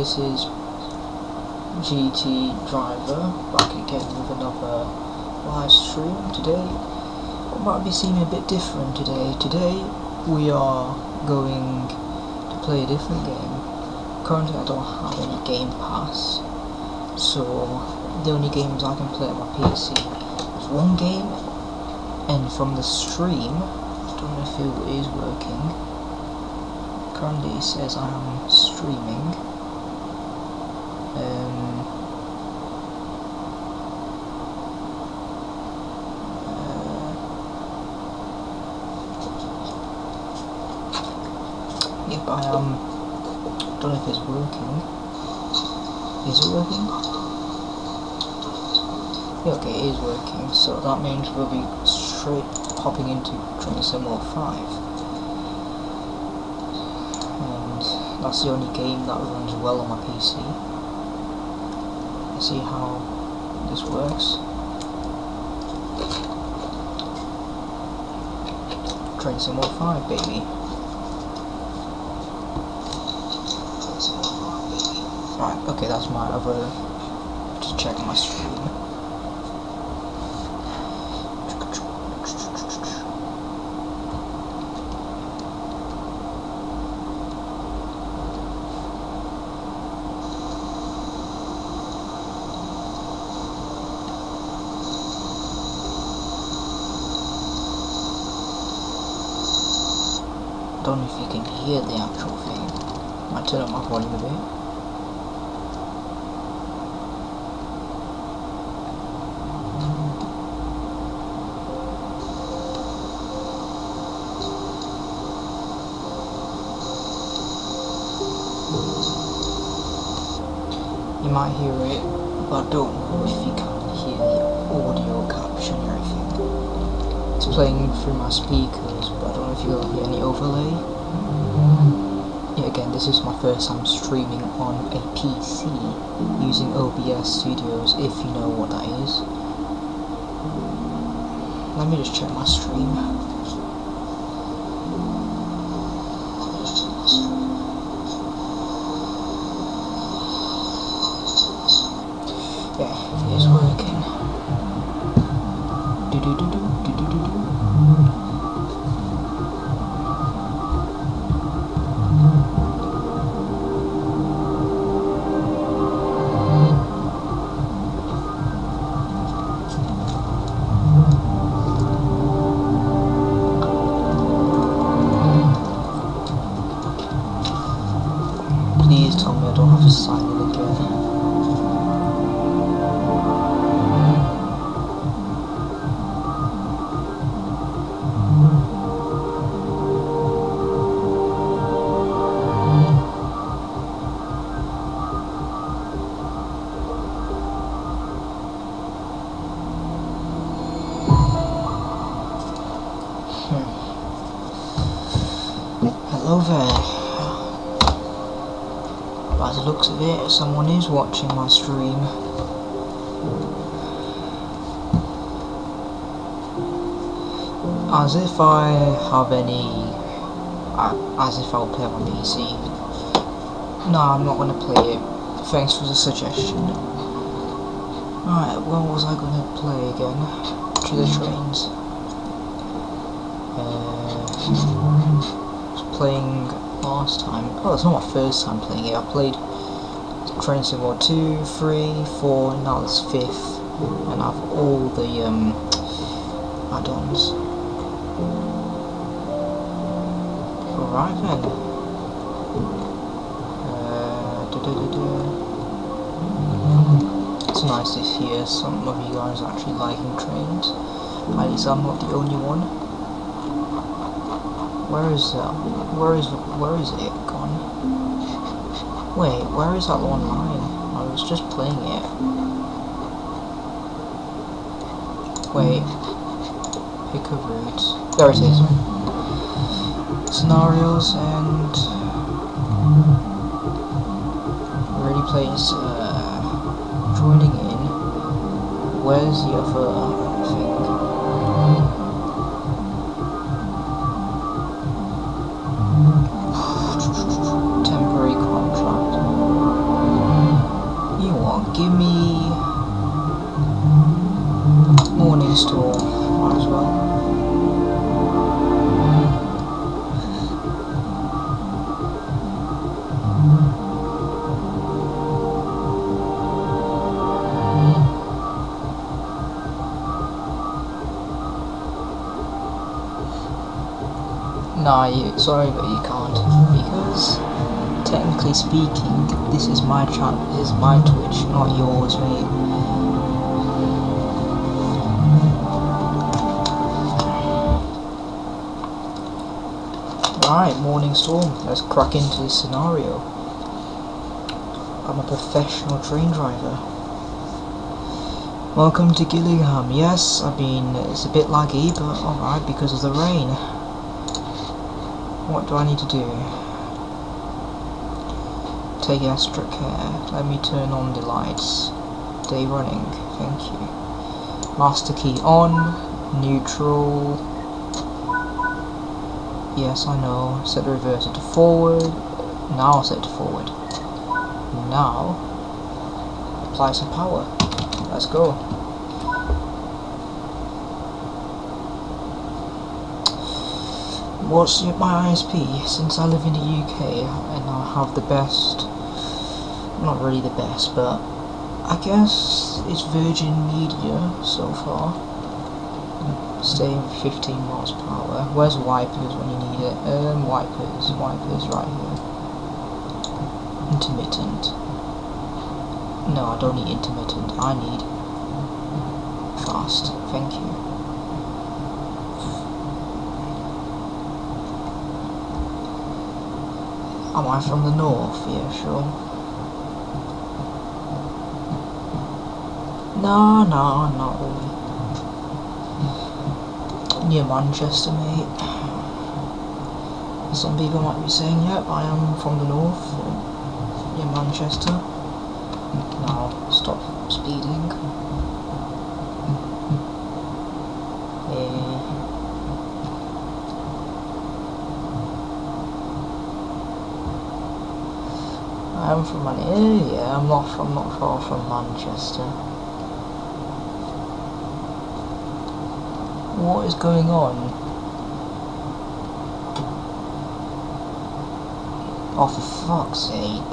this is GT Driver, back again with another live stream. Today, what might be seeming a bit different today. Today, we are going to play a different game. Currently, I don't have any Game Pass, so the only games I can play on my PC is one game, and from the stream, I don't know if it is working. Currently it says I am streaming. Yep, I am. Don't know if it's working. Is it working? Yeah, okay, it is working. So that means we'll be straight hopping into Train Sim 5. That's the only game that runs well on my PC. Let's see how this works. Train Sim 5, baby. Right, okay, that's my other. Just check my stream. I don't know if you can hear the actual thing. Might turn up my volume a bit. You might hear it, but I don't know if you can hear the audio caption or anything. It's playing through my speakers, but I don't know if you'll hear any overlay. Yeah, again, this is my first time streaming on a PC using OBS Studios, if you know what that is. Let me just check my stream. Yeah, it is working. Please tell me I don't have to sign in again. Hello there. By the looks of it, someone is watching my stream. As if I have any... as if I'll play on PC. No, I'm not going to play it. Thanks for the suggestion. Alright, when was I going to play again? To the trains. I was playing last time. Oh, it's not my first time playing it. I played Train Sim 2, 3, 4, now it's 5th, and I have all the add-ons. Alright then. It's nice to hear some of you guys actually liking trains. At least I'm not the only one. Where is it gone? Wait, where is that one line? I was just playing it. Wait. Pick a route. There it is. Scenarios and already plays joining in. Where's the other thing? Temporary contract. Nah, sorry, but you can't, because technically speaking, this is my channel, this is my Twitch, not yours, mate. Right, morning storm. Let's crack into this scenario. I'm a professional train driver. Welcome to Gillingham. Yes, I mean, it's a bit laggy, but alright, because of the rain. What do I need to do? Take extra care. Let me turn on the lights. Day running. Thank you. Master key on. Neutral. Yes, I know. Set the reverser to forward. Now I'll set it to forward. Now, apply some power. Let's go. What's my ISP? Since I live in the UK and I have the best, not really the best, but I guess it's Virgin Media so far. Staying 15 miles per hour. Where's wipers when you need it? Wipers right here. Intermittent. No, I don't need intermittent. I need fast. Thank you. Am I from the north? Yeah, sure. No, not really. Near Manchester, mate. Some people might be saying, yep, I am from the north, near Manchester. Now, stop speeding. I'm from yeah, I'm not far from Manchester. What is going on? Oh, for fuck's sake.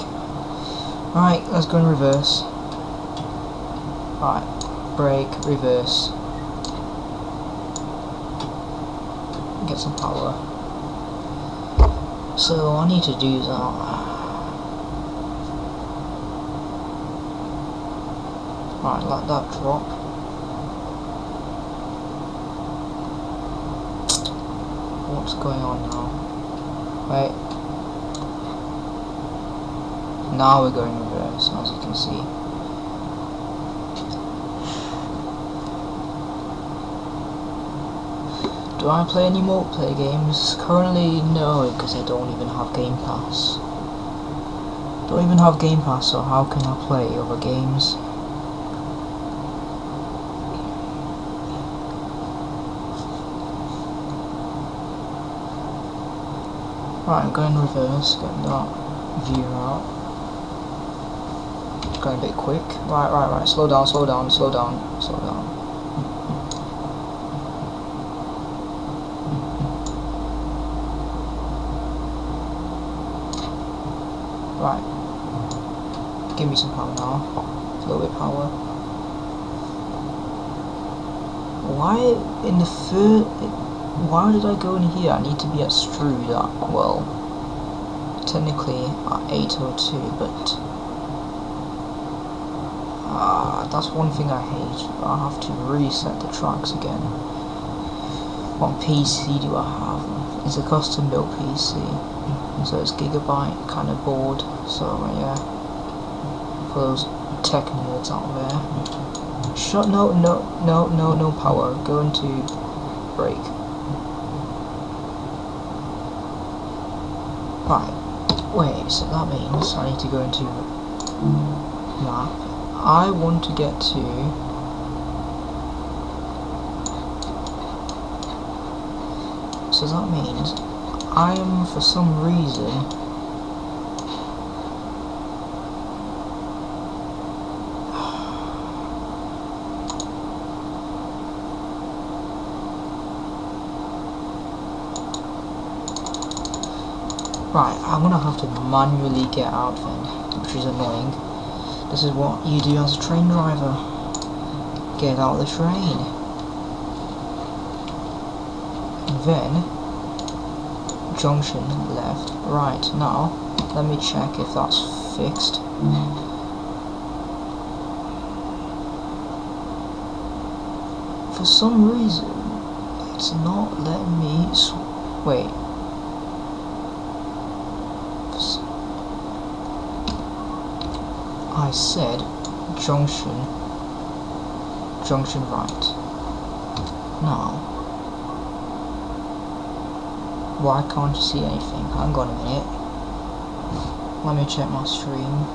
Right, let's go in reverse. Right, brake, reverse. Get some power. So I need to do that. Right, let that drop. What's going on now? Wait. Now we're going reverse, as you can see. Do I play any multiplayer games? Currently, no, because I don't even have Game Pass. Don't even have Game Pass, so how can I play other games? Right, I'm going reverse, getting that view out. Going a bit quick. Right, slow down. Right. Give me some power now. A little bit of power. Why did I go in here? I need to be at Strood at, well, technically at 8:02, but that's one thing I hate. I have to reset the tracks again. What PC do I have? It's a custom built PC, so it's gigabyte kind of board. So yeah, for those tech nerds out there. No power. Go into brake. Right, wait, so that means I need to go into map. I want to get to so that means I am, for some reason, right, I'm gonna have to manually get out then, which is annoying. This is what you do as a train driver. Get out of the train. And then junction left. Right, now let me check if that's fixed. For some reason it's not letting me wait. I said junction right. Now, why can't you see anything? Hang on a minute. Let me check my stream.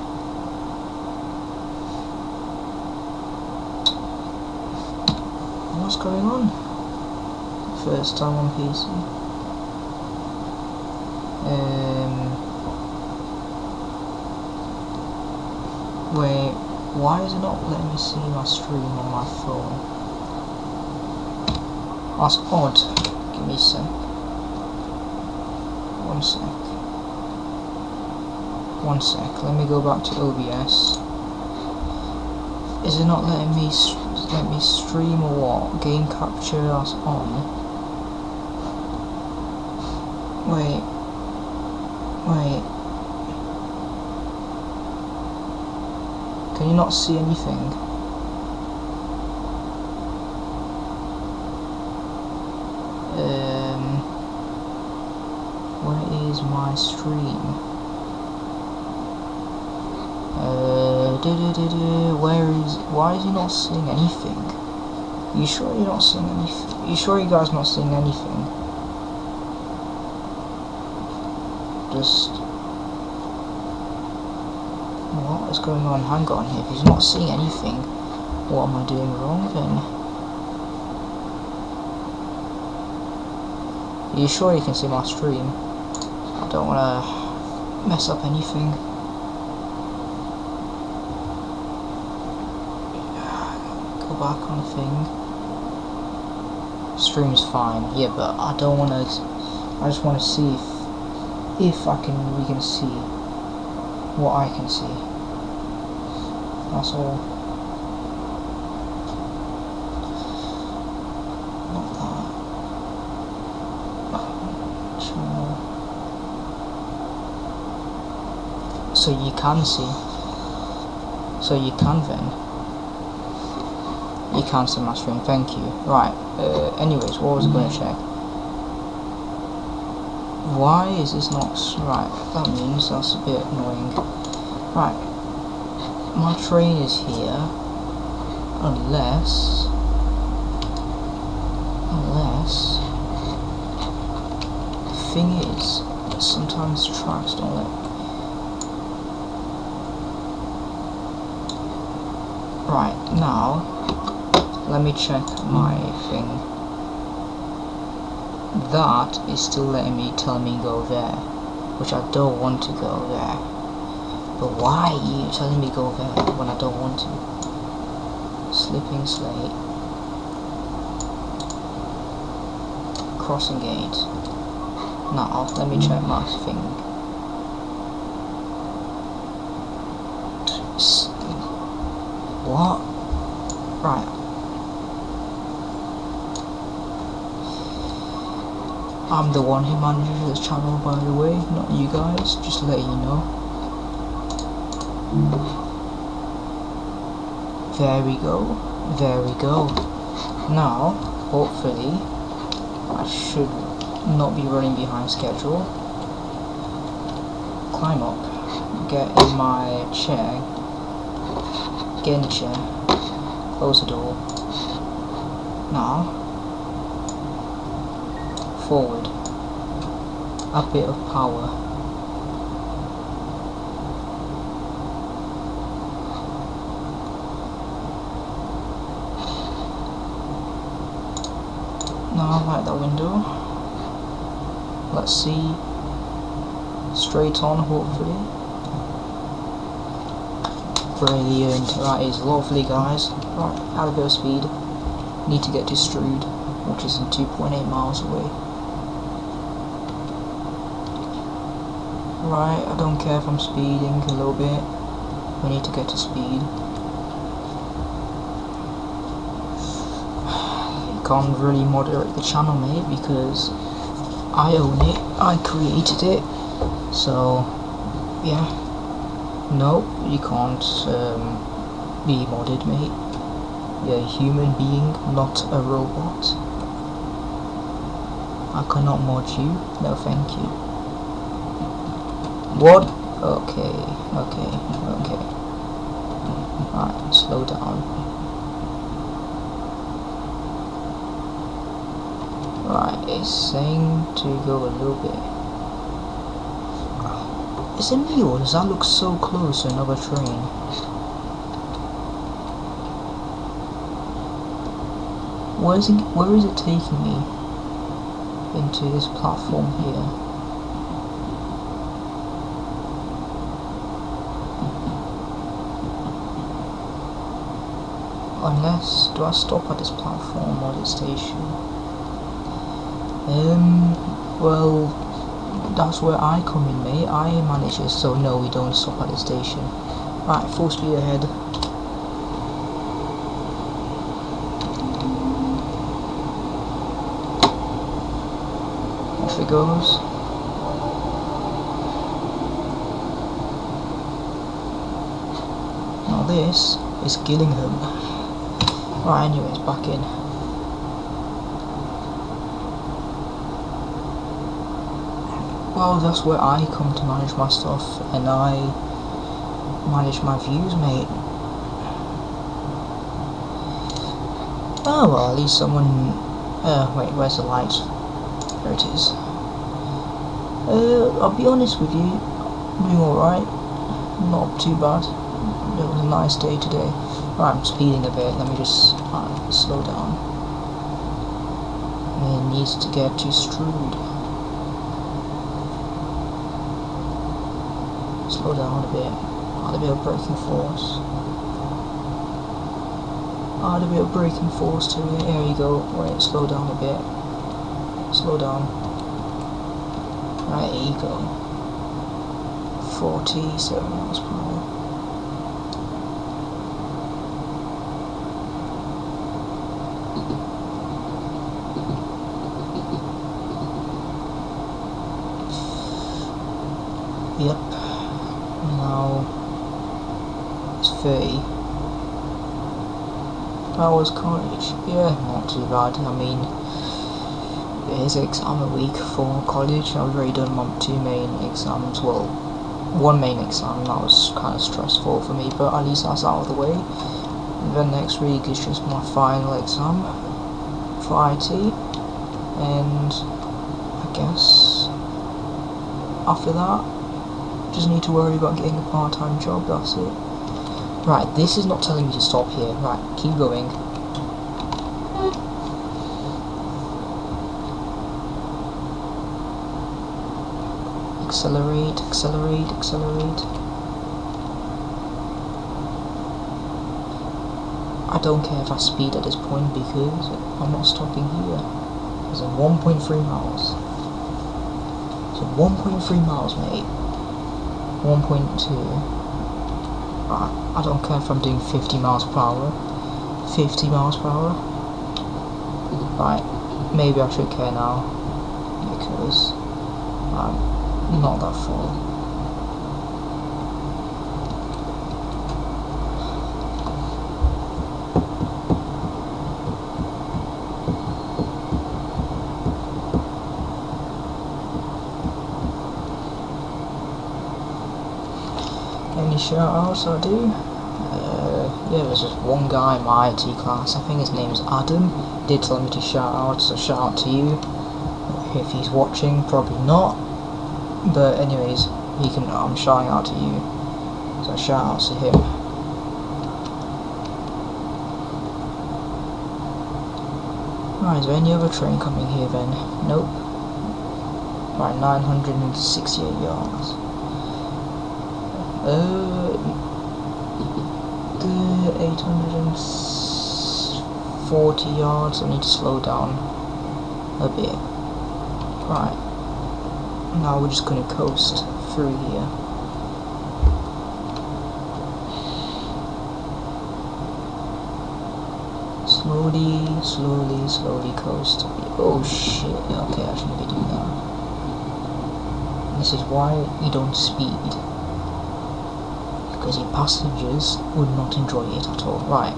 What's going on? First time on PC. Wait, why is it not letting me see my stream on my phone? That's odd. Give me a sec. One sec. Let me go back to OBS. Is it not letting me stream or what? Game capture that's on. Wait. Can you not see anything? Where is my stream? Why is he not seeing anything? You sure you're not seeing anything? You sure you guys not seeing anything? Just what is going on? Hang on, if he's not seeing anything, what am I doing wrong then? Are you sure you can see my stream? I don't want to mess up anything. Go back on the thing. Stream's fine, yeah, but I don't want to. I just want to see if we can see what I can see. That's all. Not that. So you can see. So you can then. You can see my stream, thank you. Right, anyways, what was I going to check? Why is this not right? That means that's a bit annoying. Right, my train is here, unless the thing is, sometimes tracks don't let. Right, now let me check my thing. That is still letting me go there, which I don't want to go there. But why are you telling me go there when I don't want to? Slipping slate. Crossing gate. Now let me check my thing. What? Right. I'm the one who manages this channel, by the way, not you guys, just to let you know. There we go. Now, hopefully, I should not be running behind schedule. Climb up, get in my chair, get in the chair, close the door. Now, forward, a bit of power. Now I light that window. Let's see. Straight on, hopefully. Brilliant. That is lovely, guys. Right, add a bit of speed. Need to get to Strood, which is in 2.8 miles away. Right, I don't care if I'm speeding a little bit. We need to get to speed. You can't really moderate the channel, mate, because I own it, I created it, so yeah. No, you can't be modded, mate. You're a human being, not a robot. I cannot mod you, no thank you. What? Okay. Alright, slow down. Right, it's saying to go a little bit. Is it me or does that look so close to another train? Where is it taking me? Into this platform here. Unless, do I stop at this platform or this station? Well, that's where I come in, mate. I manage it, so no, we don't stop at the station. Right, full speed ahead. Off it goes. Now this is Gillingham. Right, anyways, back in. Well, that's where I come to manage my stuff, and I manage my views, mate. Oh well, at least someone... wait, where's the light? There it is. I'll be honest with you, I'm doing alright. Not too bad. It was a nice day today. Right, I'm speeding a bit, let me just slow down. It needs to get to Strood. Slow down a bit. Add a bit of braking force. Add a bit of braking force to it. There you go. Right, slow down a bit. Slow down. Right, there you go. 47 miles per hour. Yep. Now it's 30. Hours college. Yeah, not too bad. I mean, it is exam a week for college. I've already done my 2 main exams. Well, 1 main exam. That was kind of stressful for me, but at least that's out of the way. And then next week is just my final exam for IT, and I guess after that, just need to worry about getting a part-time job, that's it. Right, this is not telling me to stop here. Right, keep going. Accelerate, accelerate, accelerate. I don't care if I speed at this point because I'm not stopping here. It's a 1.3 miles. So 1.3 miles, mate. 1.2. I don't care if I'm doing 50 miles per hour. 50 miles per hour. Right, maybe I should care now because I'm not that full. Any shout-outs I do? Yeah, there's just one guy in my IT class, I think his name is Adam, did tell me to shout out, so shout out to you. If he's watching, probably not, but anyways, I'm shouting out to you, so shout out to him. Right, is there any other train coming here then? Nope. Right, 968 yards. 840 yards, I need to slow down a bit. Right, now we're just gonna coast through here. Slowly, slowly, slowly coast. Oh shit, okay, I shouldn't be doing that. This is why you don't speed, because your passengers would not enjoy it at all. Right,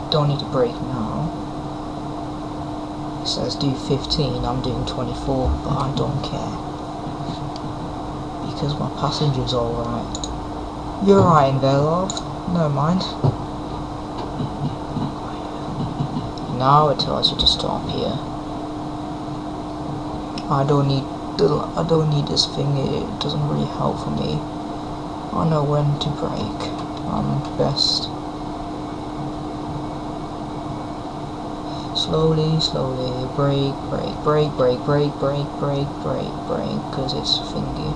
don't need to brake now. It says do 15, I'm doing 24, but I don't care, because my passenger's alright. You're right in there, love. Never mind. Now it tells you to stop here. I don't need this thing. It doesn't really help for me. I know when to brake. I'm best. Slowly, brake, because it's thingy.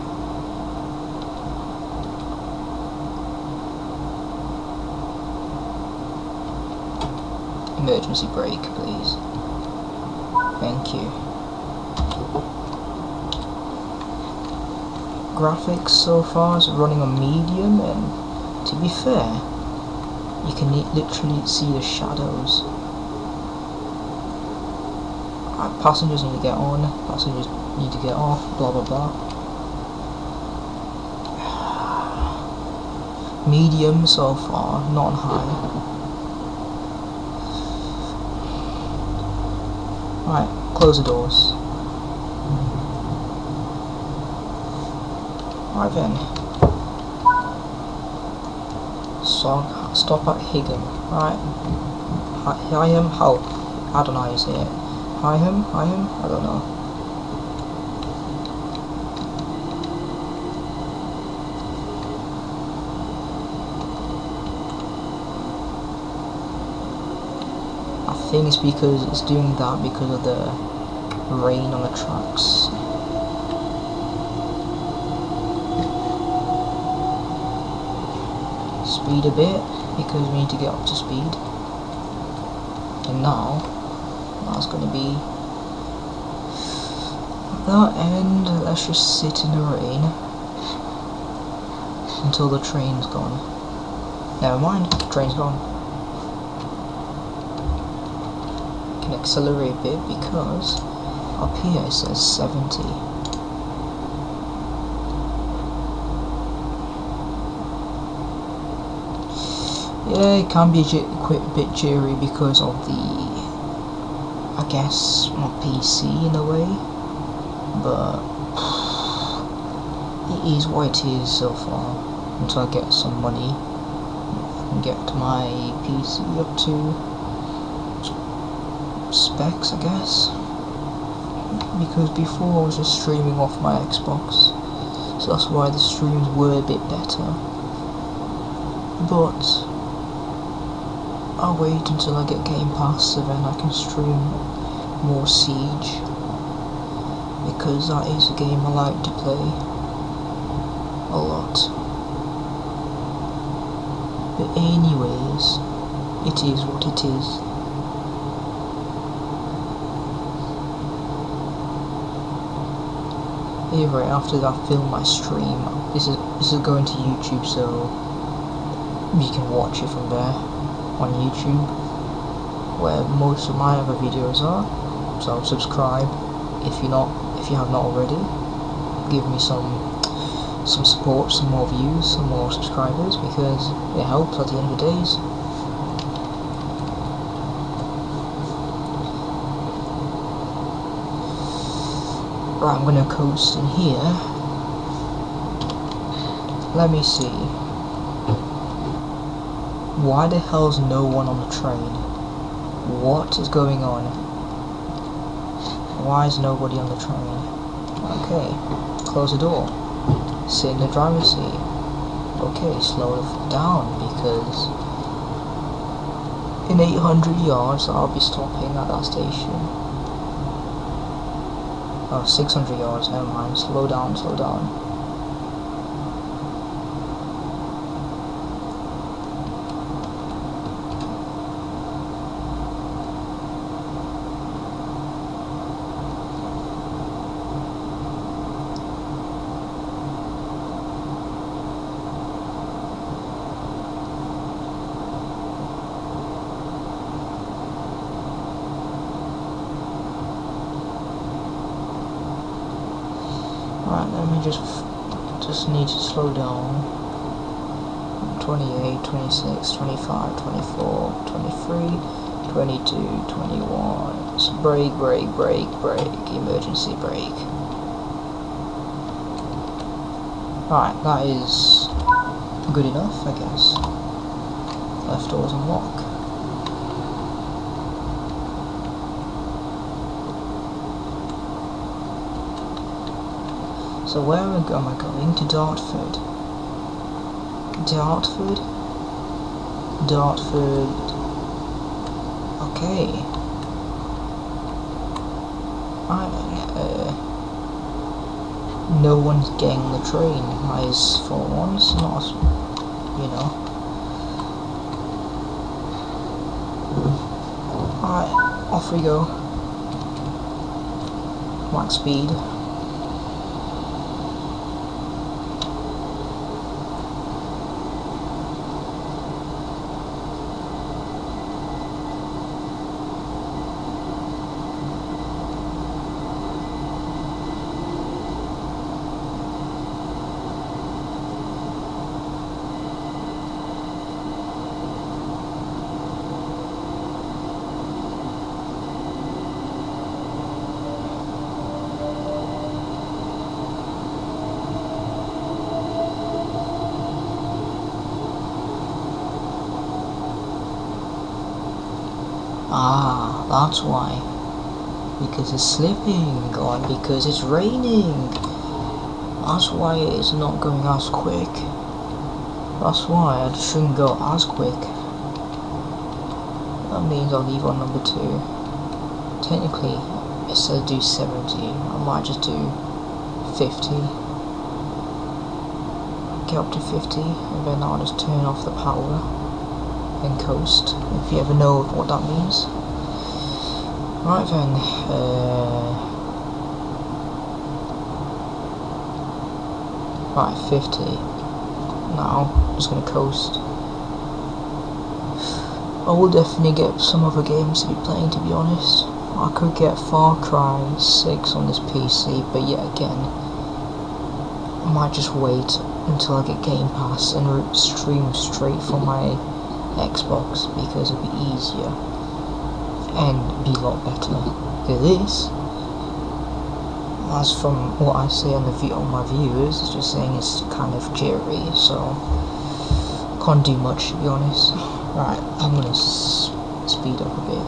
Emergency brake, please. Thank you. Graphics so far is running on medium, and to be fair, you can literally see the shadows. Passengers need to get on, passengers need to get off, blah blah blah. Medium so far, not high. Right, close the doors. Right then. Stop at Higham. Right. Higham, how? I don't know how you say it. Higham? I don't know. I think it's because it's doing that because of the rain on the tracks. Speed a bit because we need to get up to speed. And now that's going to be at that end. Let's just sit in the rain until the train's gone. Never mind, the train's gone. Can accelerate a bit because up here it says 70. Yeah, it can be a bit jittery because of the, I guess, my PC in a way, but it is what it is so far until I get some money and get my PC up to specs, I guess, because before I was just streaming off my Xbox, so that's why the streams were a bit better, but I'll wait until I get Game Pass so then I can stream more Siege, because that is a game I like to play a lot. But anyways, it is what it is. Anyway, after I film my stream, this is going to YouTube, so you can watch it from there on YouTube, where most of my other videos are. So subscribe if you have not already. Give me some support, some more views, some more subscribers, because it helps at the end of the days. Right, I'm gonna coast in here. Let me see. Why the hell's no one on the train? What is going on? Why is nobody on the train? Okay, close the door. Sit in the driver's seat. Okay, slow down because in 800 yards I'll be stopping at that station. Oh, 600 yards, never mind. Slow down, slow down. Right, let me just need to slow down. 28, 26, 25, 24, 23, 22, 21. So brake, emergency brake. Right, that is good enough, I guess. Left doors unlock. So where am I going? To Dartford. Dartford? Okay. No one's getting on the train. That is for once, not, you know. Alright, off we go. Max speed. Ah, that's why. Because it's slipping, or because it's raining. That's why it's not going as quick. That's why I shouldn't go as quick. That means I'll leave on number 2. Technically, instead of do 70, I might just do 50. Get up to 50, and then I'll just turn off the power and coast, if you ever know what that means. Right then, right, 50. Now, I'm just gonna coast. I will definitely get some other games to be playing, to be honest. I could get Far Cry 6 on this PC, but yet again, I might just wait until I get Game Pass and stream straight from my Xbox, because it'll be easier and be a lot better. This, as from what I see on my viewers, it's just saying it's kind of jittery, so can't do much, to be honest. Right, I'm gonna speed up a bit.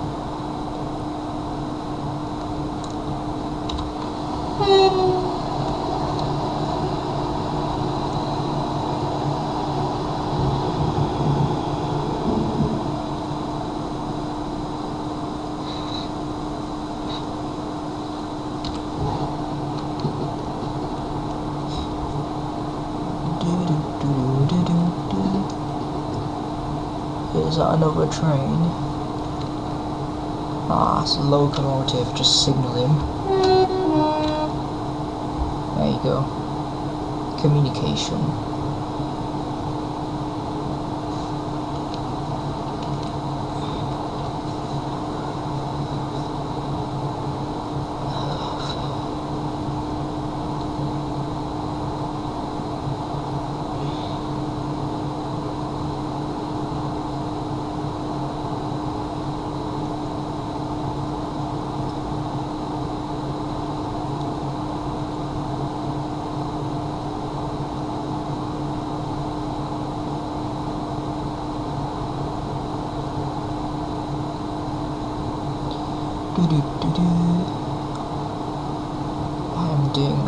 Is that another train? Ah, it's a locomotive, just signal him. There you go. Communication.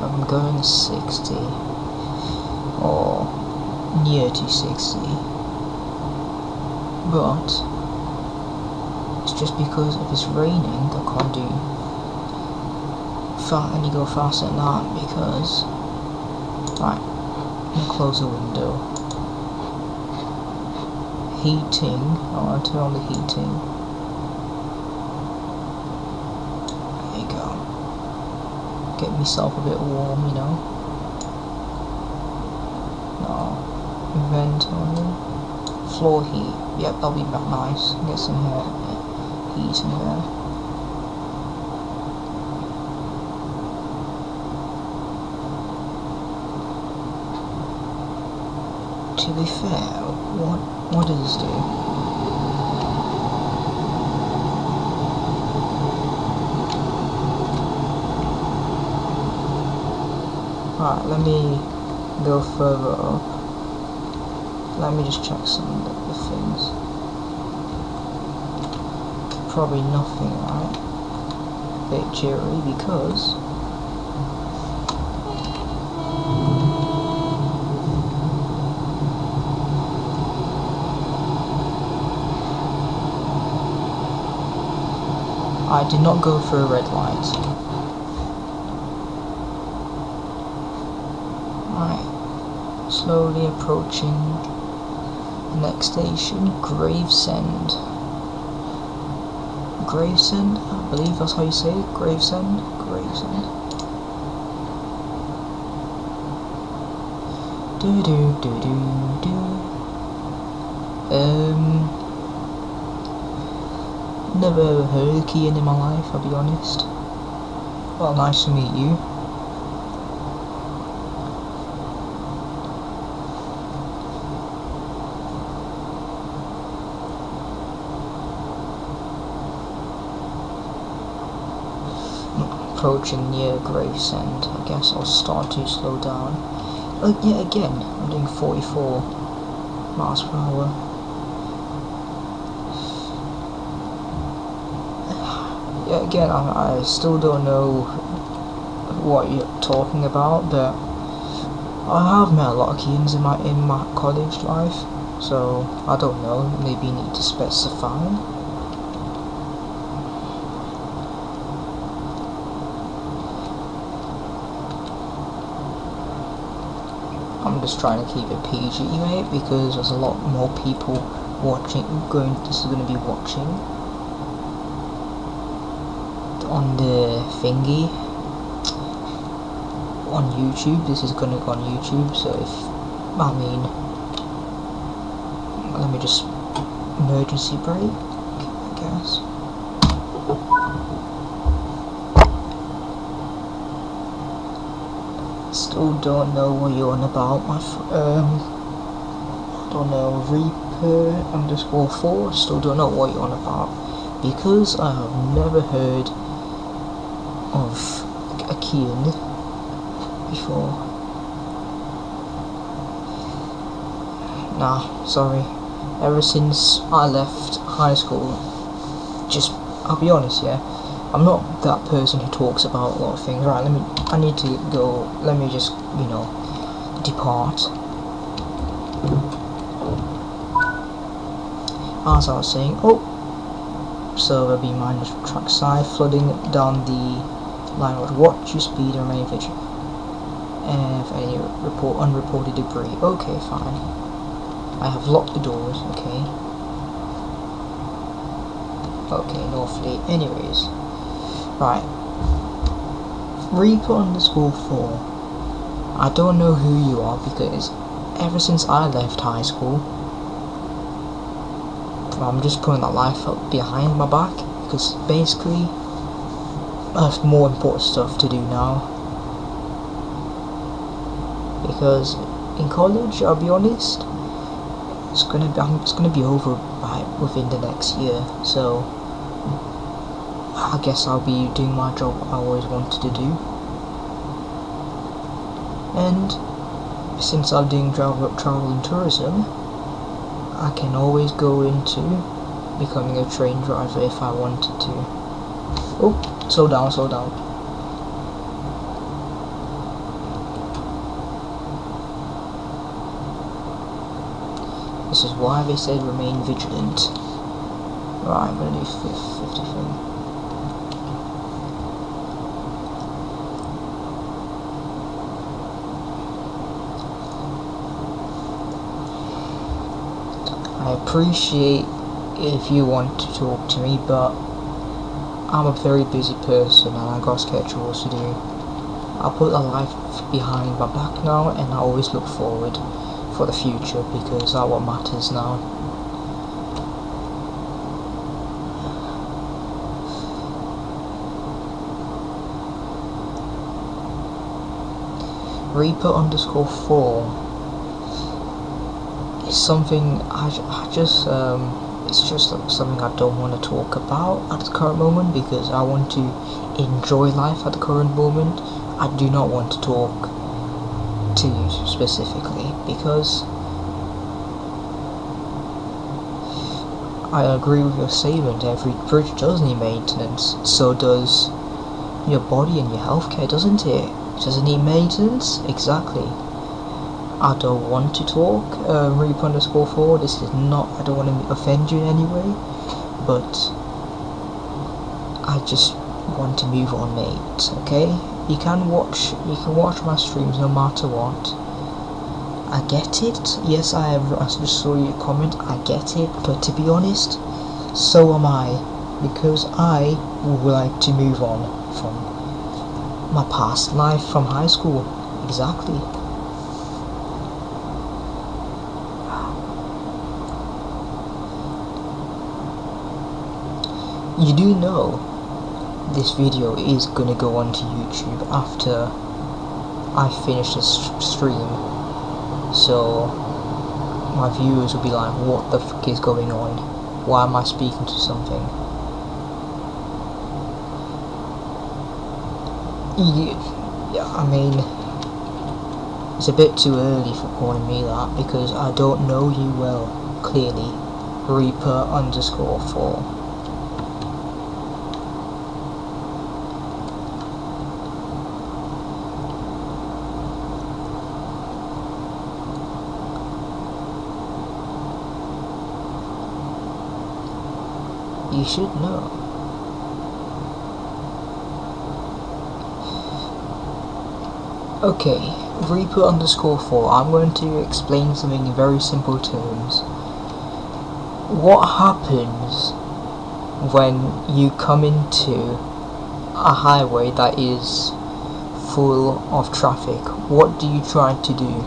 I'm going 60 or near to 60, but it's just because if it's raining I can't do any go faster than that, because right, I'm gonna close the window. Heating, I want to turn on the heating. Get myself a bit warm, you know. No, vent only. Floor heat. Yep, that'll be nice. Get some heat in there. to be fair, what does this do? Alright, let me go further up. Let me just check some of the things. Probably nothing, right? Bit jittery because I did not go through a red light. Right, slowly approaching the next station, Gravesend. Gravesend? I believe that's how you say it. Gravesend? Gravesend. Do do do do do. Never ever heard of Kian in my life, I'll be honest. Well, nice to meet you. Approaching near Gravesend, I guess I'll start to slow down. Yeah, again, I'm doing 44 miles per hour. Yeah, again, I still don't know what you're talking about, but I have met a lot of Keans in my college life, so I don't know, maybe you need to specify. I'm just trying to keep it PG, mate, because there's a lot more people watching, this is going to be watching on the thingy, on YouTube. This is going to go on YouTube, so let me just emergency brake, I guess. Still don't know what you're on about, don't know, Reaper_4, still don't know what you're on about, because I have never heard of a Kian before. Nah, sorry. Ever since I left high school, I'll be honest, yeah, I'm not that person who talks about a lot of things. Right, I need to go, let me just, depart. As I was saying, so there'll be minor trackside flooding down the line road. Watch your speed and remain vigilant. If any unreported debris. Okay, fine. I have locked the doors, okay. Okay, Northfleet. Anyways. Right. Reaper_4. I don't know who you are, because ever since I left high school, I'm just putting that life up behind my back, because basically I have more important stuff to do now. Because in college, I'll be honest, it's gonna be over within the next year, so I guess I'll be doing my job I always wanted to do. And since I'm doing travel and tourism, I can always go into becoming a train driver if I wanted to. Oh, slow down, slow down. This is why they said remain vigilant. Right, I'm gonna do 50 thing. I appreciate if you want to talk to me, but I'm a very busy person and I got schedules to do. I'll put a life behind my back now, and I always look forward for the future, because that's what matters now. Reaper_4. it's something it's just something I don't want to talk about at the current moment, because I want to enjoy life at the current moment. I do not want to talk to you specifically, because I agree with your statement. Every bridge does need maintenance. So does your body and your healthcare, doesn't it? Does it need maintenance? Exactly. I don't want to talk, Reap_4. This is not, I don't want to offend you in any way, but I just want to move on, mate, okay? You can watch my streams no matter what. I get it. Yes, I just saw your comment. I get it, but to be honest, so am I, because I would like to move on from my past life from high school. Exactly. You do know this video is gonna go onto YouTube after I finish this stream. So my viewers will be like, what the fuck is going on? Why am I speaking to something? Yeah, I mean, it's a bit too early for calling me that, because I don't know you well, clearly. Reaper_4. You should know. Okay, Reaper_4, I'm going to explain something in very simple terms. What happens when you come into a highway that is full of traffic? What do you try to do?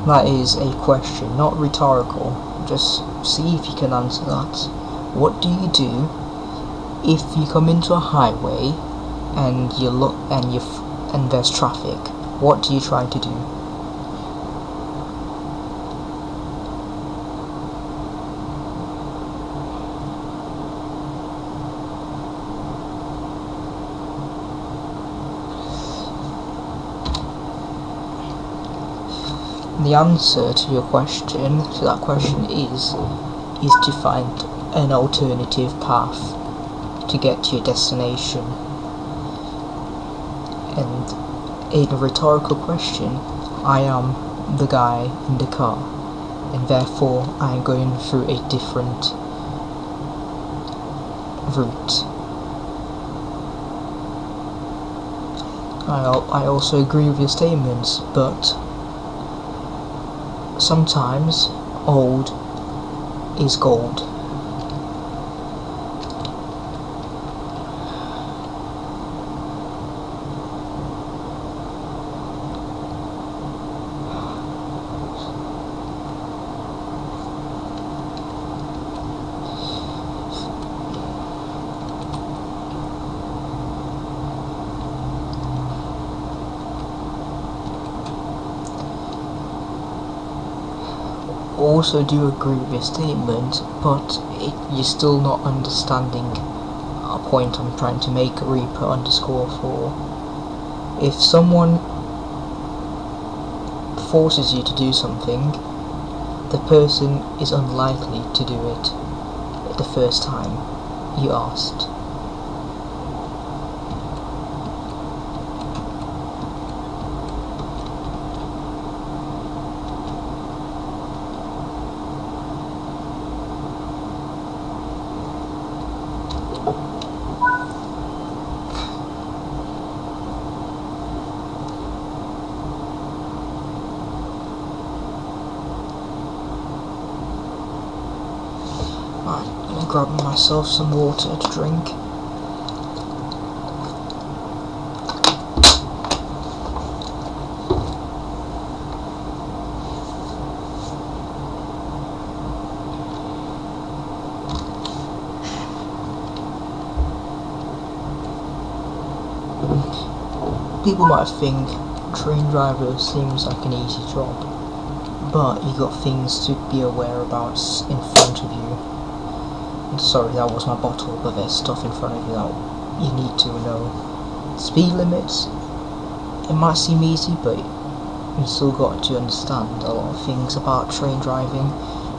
That is a question, not rhetorical. Just see if you can answer that. What do you do if you come into a highway and you look and there's traffic? What do you try to do? The answer to that question is to find an alternative path to get to your destination. And in a rhetorical question, I am the guy in the car, and therefore I am going through a different route. I also agree with your statements, but sometimes old is gold. Also do agree with your statement, but you're still not understanding a point I'm trying to make, Reaper_4. If someone forces you to do something, the person is unlikely to do it the first time you asked. I'm gonna grab myself some water to drink. People might think train driver seems like an easy job, but you got things to be aware about in front of you. Sorry, that was my bottle, but there's stuff in front of you that you need to know. Speed limits, it might seem easy, but you still got to understand a lot of things about train driving.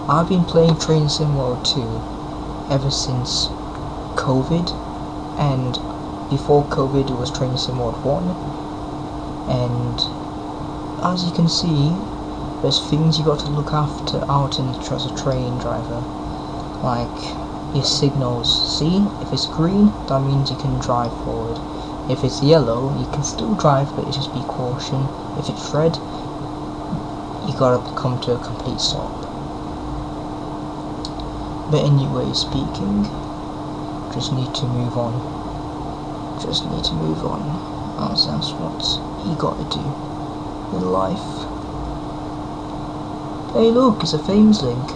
I've been playing Train Sim World 2 ever since COVID, and before COVID it was Train Sim World 1, and as you can see, there's things you got to look after out in as a train driver, like your signals. See, if it's green, that means you can drive forward. If it's yellow, you can still drive, but just be caution. If it's red, you gotta come to a complete stop. But anyway, speaking, just need to move on. Just need to move on, as that's what you gotta do in life. Hey look, it's a Fames link.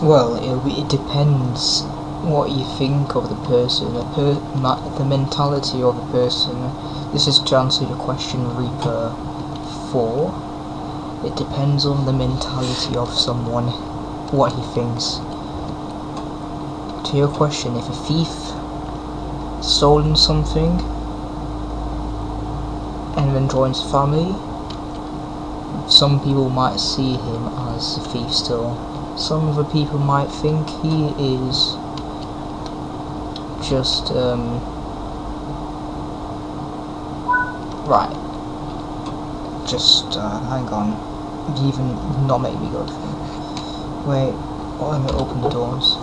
Well, it depends what you think of the person, the mentality of the person. This is to answer your question, Reaper 4. It depends on the mentality of someone, what he thinks. To your question, if a thief stolen something and then joins family, some people might see him as a thief still. Some other people might think he is just, right, just, hang on, even not make me go through. Wait, let me open the doors.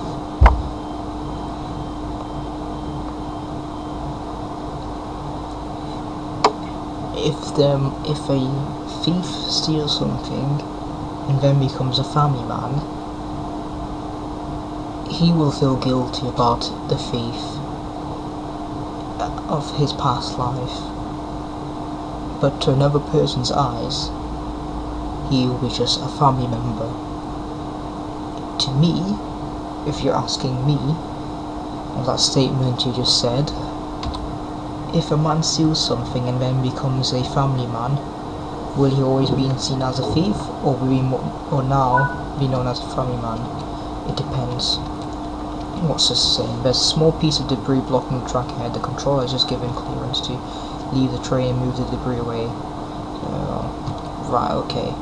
If a thief steals something and then becomes a family man, he will feel guilty about the thief of his past life, but to another person's eyes, he will be just a family member. To me, if you're asking me, of that statement you just said, if a man steals something and then becomes a family man, will he always be seen as a thief, or will he now be known as a family man? It depends. What's this saying? There's a small piece of debris blocking the track ahead. The controller has just given clearance to leave the train and move the debris away. Right, okay.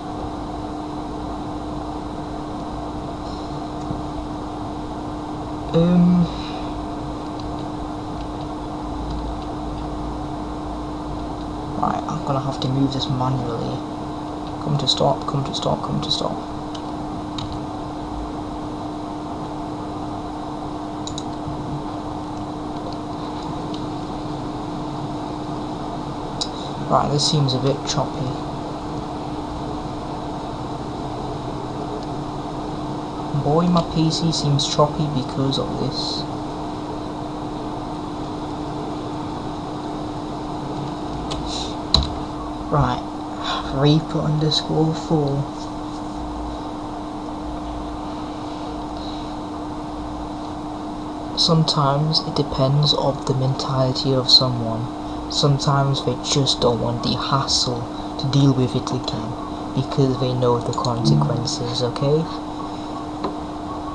Right, I'm gonna have to move this manually. Come to stop, come to stop, come to stop. Right, this seems a bit choppy. Boy, my PC seems choppy because of this. Right, Reaper_4. Sometimes it depends on the mentality of someone. Sometimes they just don't want the hassle to deal with it again because they know the consequences, okay?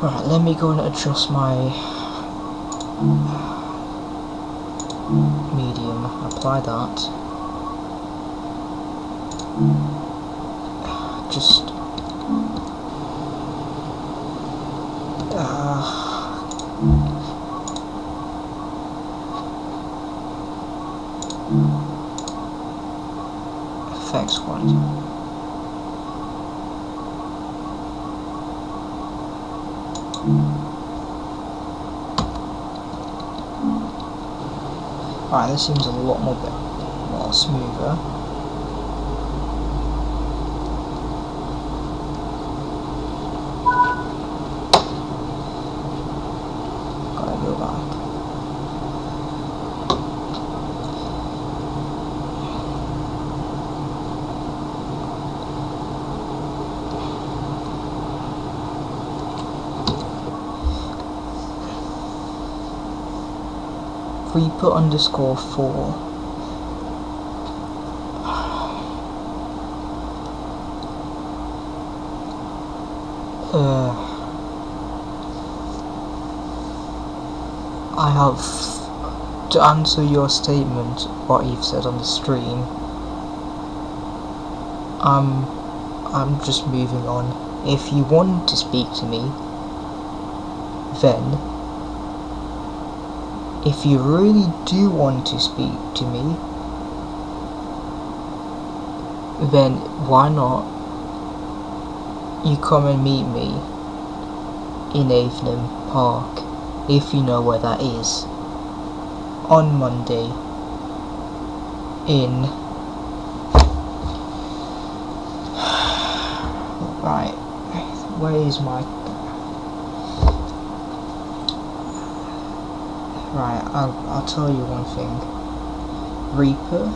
Right, let me go and adjust my medium. Apply that. Just effects quality. Alright, this seems a lot more smoother. Gotta go back. Reaper_4. I have to answer your statement, what you've said on the stream. I'm just moving on. If you want to speak to me, then if you really do want to speak to me, then why not you come and meet me in Avonham Park, if you know where that is, on Monday in right, where is my right, I'll tell you one thing, Reaper,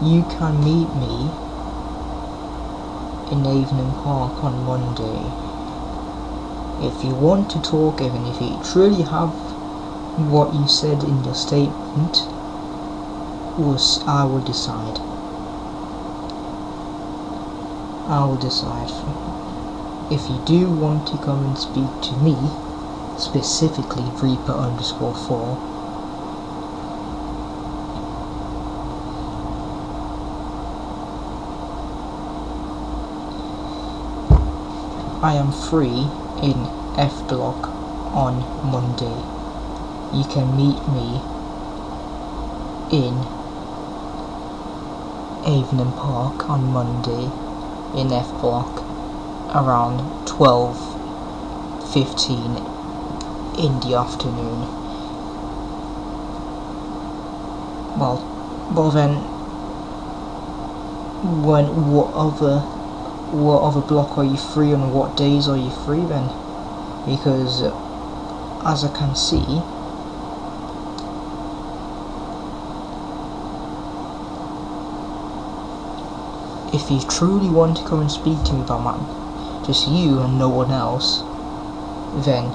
you can meet me in Avonham Park on Monday. If you want to talk, even if you truly have what you said in your statement, I will decide. I will decide. If you do want to come and speak to me, specifically Reaper_4, I am free in F Block on Monday. You can meet me in Avonham Park on Monday in F Block around 12:15 in the afternoon. Well then, what other block are you free on? What days are you free then? Because as I can see, if you truly want to come and speak to me about just you and no one else, then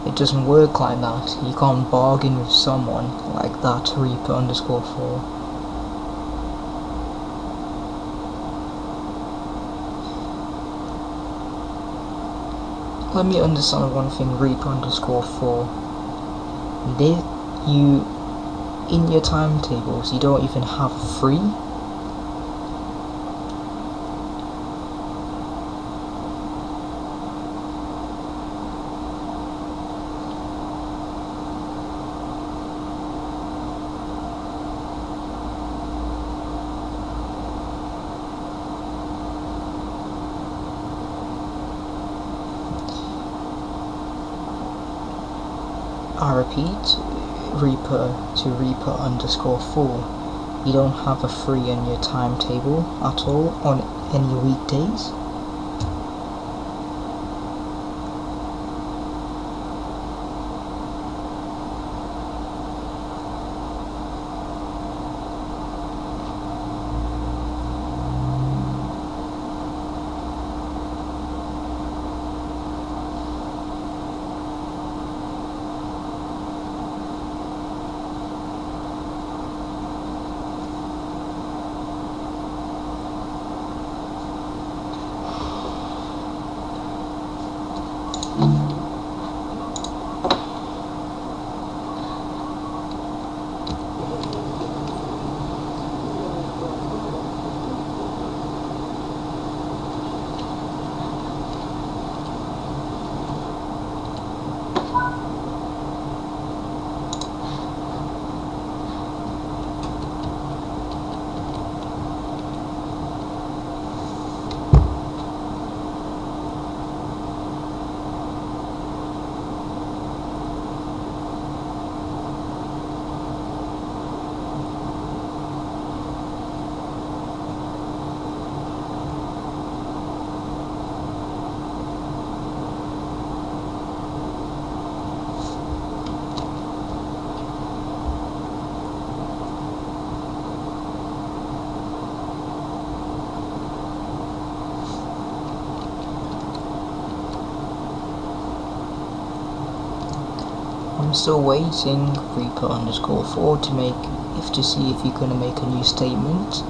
it doesn't work like that. You can't bargain with someone like that, Reaper_4. Let me understand one thing, Reaper_4. You, in your timetables, you don't even have free? I repeat, Reaper_4. You don't have a free on your timetable at all on any weekdays? I'm still waiting Reaper underscore 4 to see if you're gonna make a new statement.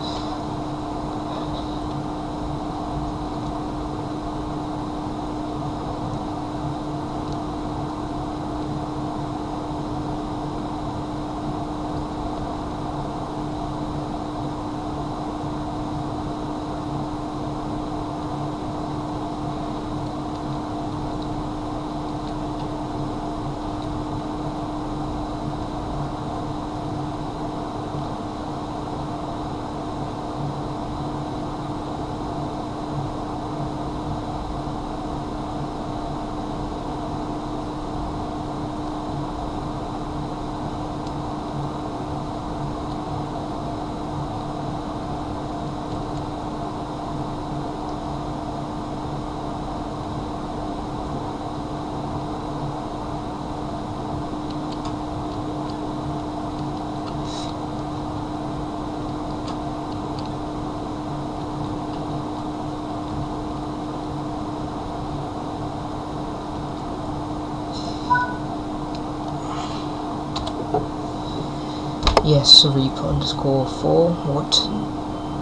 Yes, Reaper underscore 4,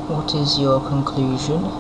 what is your conclusion?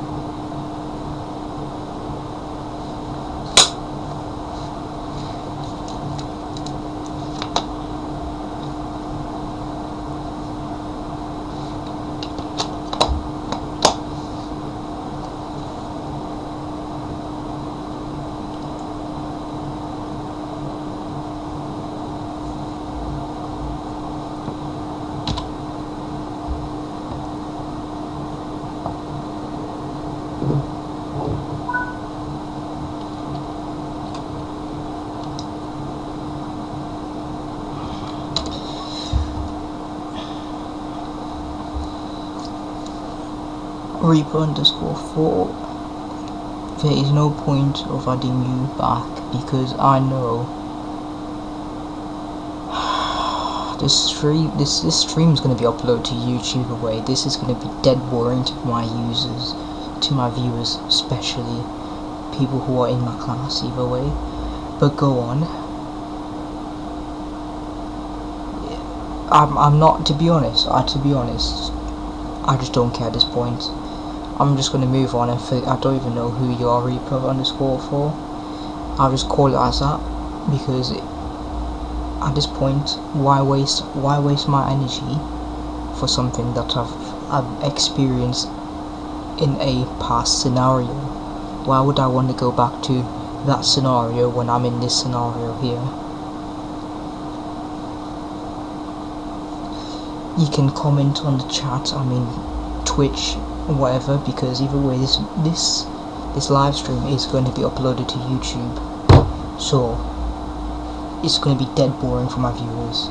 Reaper underscore 4, there is no point of adding you back because I know this stream is going to be uploaded to YouTube away. This is going to be dead boring to my users, to my viewers, especially people who are in my class either way. But go on. I'm not, to be honest, I just don't care at this point. I'm just gonna move on and I don't even know who you are, Reaper underscore 4. I'll just call it as that because at this point, why waste my energy for something that I've experienced in a past scenario? Why would I want to go back to that scenario when I'm in this scenario here? You can comment on the chat, I mean Twitch, whatever, because either way this live stream is going to be uploaded to YouTube, so it's going to be dead boring for my viewers.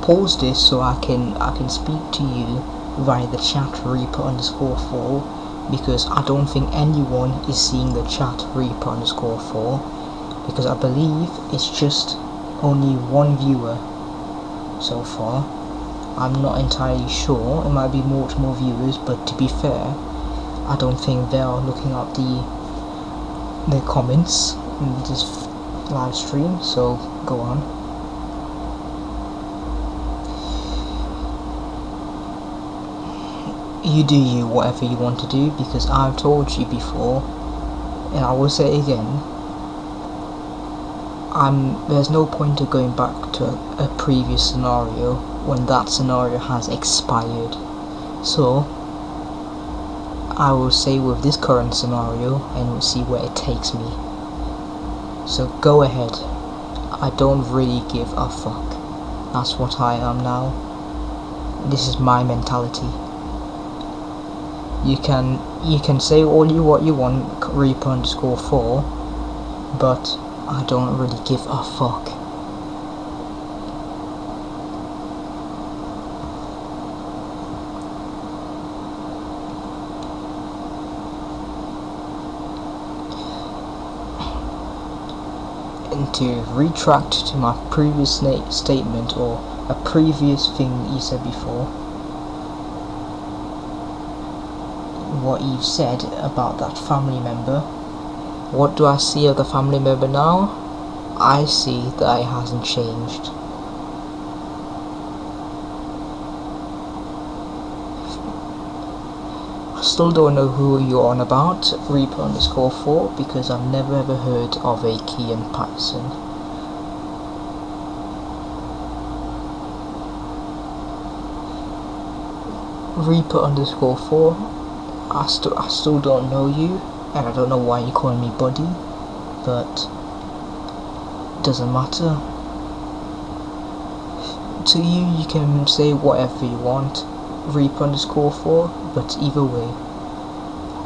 Pause this so I can speak to you via the chat, Reaper underscore 4, because I don't think anyone is seeing the chat, Reaper underscore 4, because I believe it's just only one viewer so far. I'm not entirely sure, it might be multiple viewers, but to be fair, I don't think they are looking at the comments in this live stream, so go on. You do you, whatever you want to do, because I've told you before, and I will say again, there's no point of going back to a previous scenario when that scenario has expired. So I will say with this current scenario, and we'll see where it takes me. So go ahead. I don't really give a fuck. That's what I am now. This is my mentality. You can say what you want, Reaper underscore 4, but I don't really give a fuck. And to retract to my previous statement or a previous thing that you said before, what you've said about that family member. What do I see of the family member now? I see that it hasn't changed. I still don't know who you're on about, Reaper_4, because I've never ever heard of a Kian Patterson. Reaper_4, I still don't know you, and I don't know why you're calling me buddy, but it doesn't matter. To you, you can say whatever you want, Reaper_4, but either way,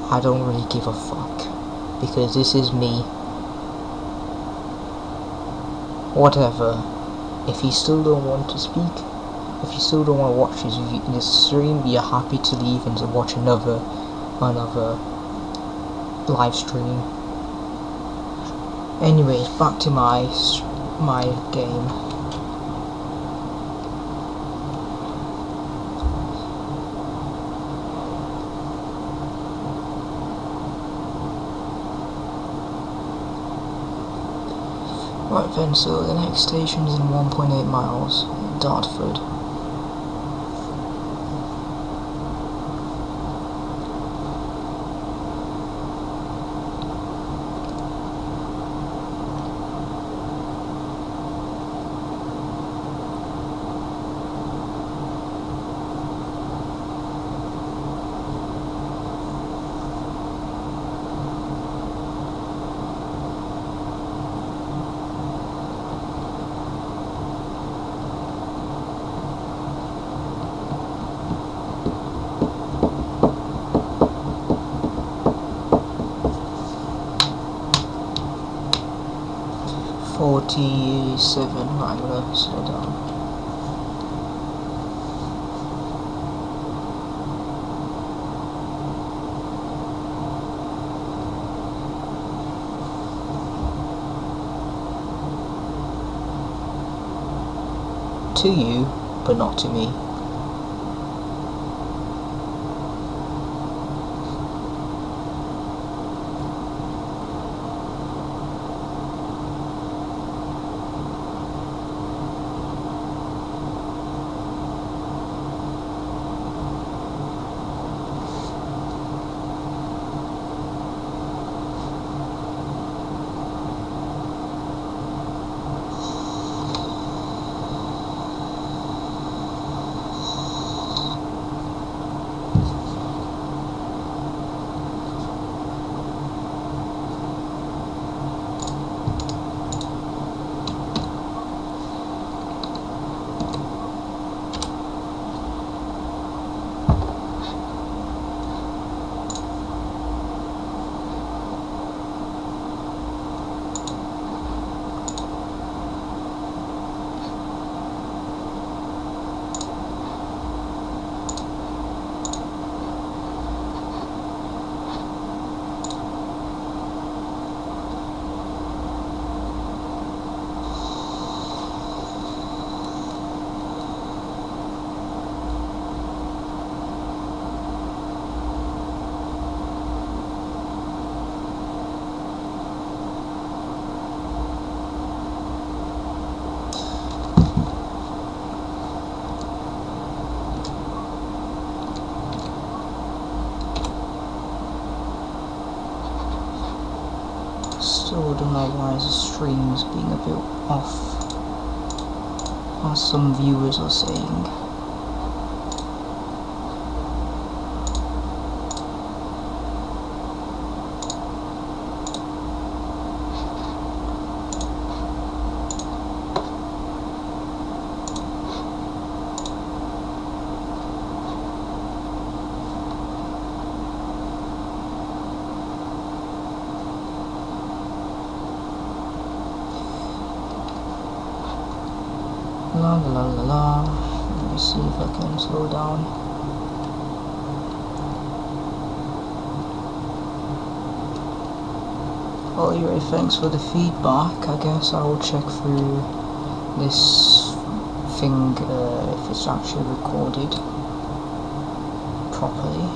I don't really give a fuck, because this is me. Whatever. If you still don't want to speak, if you still don't want to watch this stream, you're happy to leave and to watch another live stream. Anyways, back to my game. Right then, so the next station is in 1.8 miles, Dartford. Right, I'm gonna slow down. To you, but not to me. Still don't know why the stream is being a bit off, as some viewers are saying. La la la la. Let me see if I can slow down. Well, anyway, thanks for the feedback. I guess I will check through this thing if it's actually recorded properly.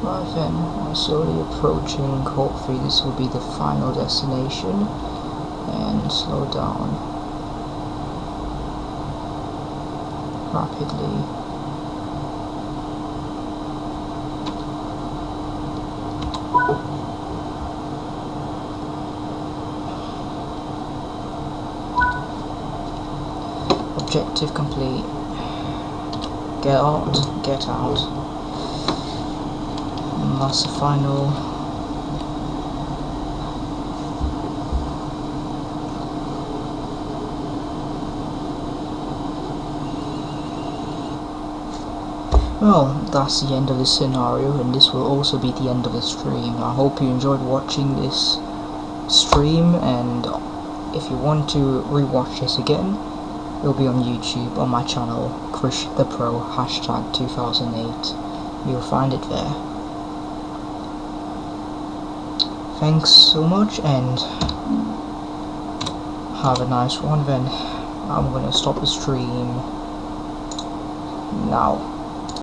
Right then, we're slowly approaching. Hopefully this will be the final destination. And slow down rapidly. Objective complete. Get out, get out. And that's the final. Well, that's the end of the scenario, and this will also be the end of the stream. I hope you enjoyed watching this stream, and if you want to rewatch this again, it'll be on YouTube on my channel, Krish the Pro, #2008. You'll find it there. Thanks so much, and have a nice one then. I'm gonna stop the stream now.